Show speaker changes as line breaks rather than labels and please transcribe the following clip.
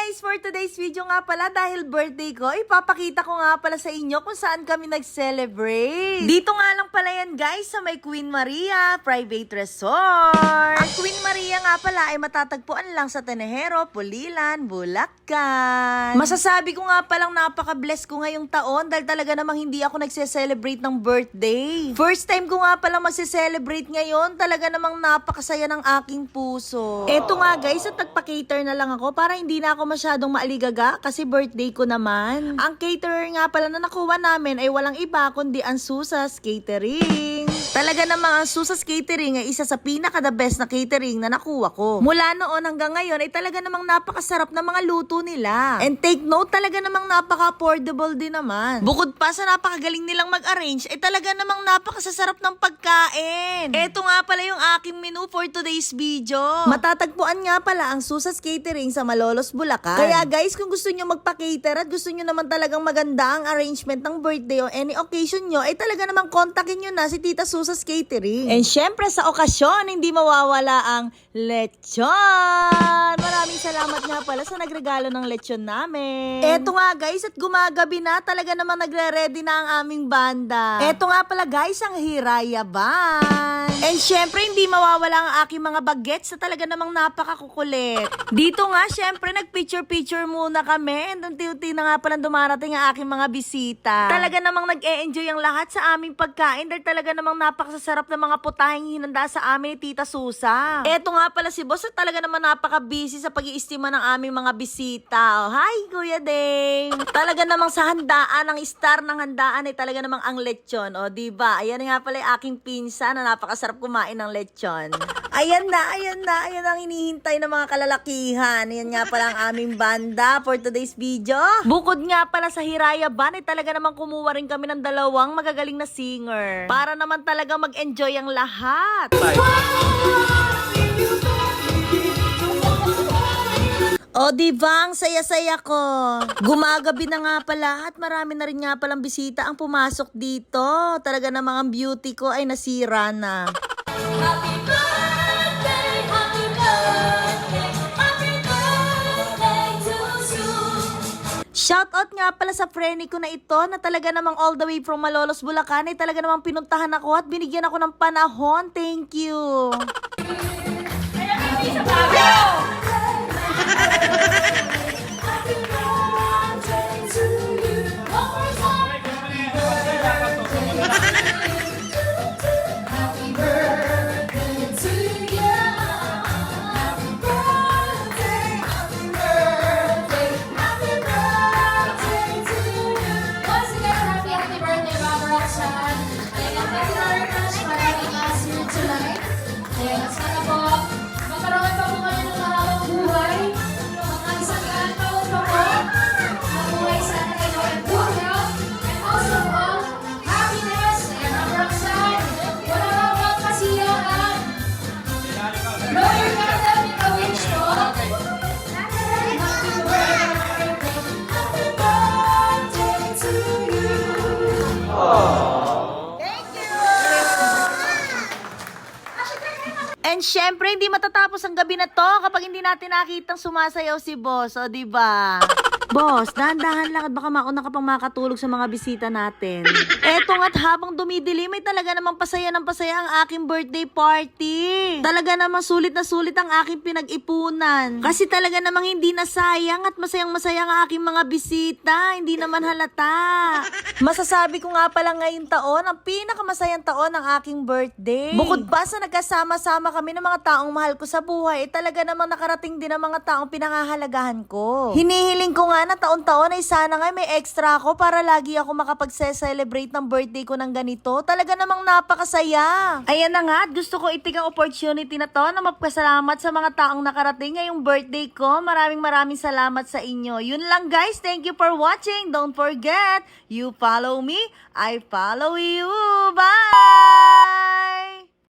guys! For today's video nga pala, dahil birthday ko, ipapakita ko nga pala sa inyo kung saan kami nag-celebrate. Dito nga lang pala yan guys, sa may Queen Maria Private Resort. Ang Queen Maria nga pala ay matatagpuan lang sa Tenejero, Pulilan, Bulacan. Masasabi ko nga palang napaka-bless ko ngayong taon dahil talaga namang hindi ako nagse-celebrate ng birthday. First time ko nga palang magse-celebrate ngayon, talaga namang napakasaya ng aking puso. Eto nga guys, at nagpa-cater na lang ako para hindi na ako masyadong maaligaga kasi birthday ko naman. Ang caterer nga pala na nakuha namin ay walang iba kundi ang Susas Catering. Talaga namang ang Susas Catering ay isa sa pinaka-the best na catering na nakuha ko. Mula noon hanggang ngayon ay talaga namang napakasarap na mga luto nila. And take note, talaga namang napaka-affordable din naman. Bukod pa sa napakagaling nilang mag-arrange, ay talaga namang napakasasarap ng pagkain. Eto nga pala yung aking menu for today's video. Matatagpuan nga pala ang Susas Catering sa Malolos, Bulacan. Kaya guys, kung gusto nyo magpa-cater at gusto nyo naman talagang maganda ang arrangement ng birthday o any occasion nyo, ay talaga namang kontakin nyo na si Tita Susas Catering. And syempre sa okasyon, hindi mawawala ang lechon. Maraming salamat nga pala sa nagregalo ng lechon namin. Eto nga guys, at gumagabi na, talaga namang nagre-ready na ang aming banda. Eto nga pala guys, ang Hiraya Band. And syempre, hindi mawawala ang aking mga bagets na talaga namang napakakukulit. Dito nga, syempre, nag-picture-picture muna kami. And unti-unti na nga palang dumarating ang aking mga bisita. Talaga namang nag-e-enjoy ang lahat sa aming pagkain dahil talaga namang napakasasarap na mga putahing hinanda sa amin ni Tita Susa. Eto nga pala si Boss at talaga namang napaka-busy sa pag-iistima ng aming mga bisita. Oh, hi, Kuya Dame! Talaga namang sa handaan, ang star ng handaan ay talaga namang ang lechon. O, diba? Ayan nga pala yung aking pinsa na napakasarap kumain ng lechon. Ayan ang hinihintay ng mga kalalakihan. Ayan nga pala ang aming banda for today's video. Bukod nga pala sa Hiraya Band, ay talaga namang kumuha rin kami ng dalawang magagaling na singer. Para naman talaga mag-enjoy ang lahat. O diba, ang saya-saya ko. Gumagabi na nga pala at marami na rin nga palang bisita ang pumasok dito. Talaga namang ang beauty ko ay nasira na.
Happy birthday, happy birthday, happy birthday to you.
Shoutout nga pala sa friend ko na ito na talaga namang all the way from Malolos, Bulacan ay talaga namang pinuntahan ako at binigyan ako ng panahon. Thank you.
Happy birthday to you. One more time. Happy birthday to you. Happy birthday, happy birthday, happy birthday to you. Once again, happy birthday, Mama Roxanne. Ayan, thank you very much for having us here tonight. Ayan, sana po magkaroon pa po kayo ng mahabang buhay. Mga isang taon pa po. Mabuhay sana kayo and good health. And also po, happiness. Ayan, Mama Roxanne. Wala lang po kasiyahan. Lawyer ka na wish po. Happy birthday. Happy birthday to you.
And syempre, hindi matatapos ang gabi na to kapag hindi natin nakitang sumasayaw si Boss. O, diba? Boss, dahan-dahan lang at baka mauna ka pang makatulog sa mga bisita natin. Eto nga't habang dumidilim, may talaga namang pasaya ng pasaya ang aking birthday party. Talaga namang sulit na sulit ang aking pinag-ipunan. Kasi talaga namang hindi nasayang at masayang-masaya ang aking mga bisita. Hindi naman halata. Masasabi ko nga pala ngayong taon, ang pinakamasayang taon ng aking birthday. Bukod pa sa nagkasama-sama kami ng mga taong mahal ko sa buhay, talaga namang nakarating din ang mga taong pinangahalagahan ko. Hinihiling ko nga na taon-taon ay sana nga may extra ako para lagi ako makapag-celebrate ng birthday ko ng ganito. Talaga namang napakasaya. Ayan na nga, at gusto ko itik ang opportunity na to na magpasalamat sa mga taong nakarating ngayong birthday ko. Maraming salamat sa inyo. Yun lang guys, thank you for watching. Don't forget, you follow me, I follow you. Bye!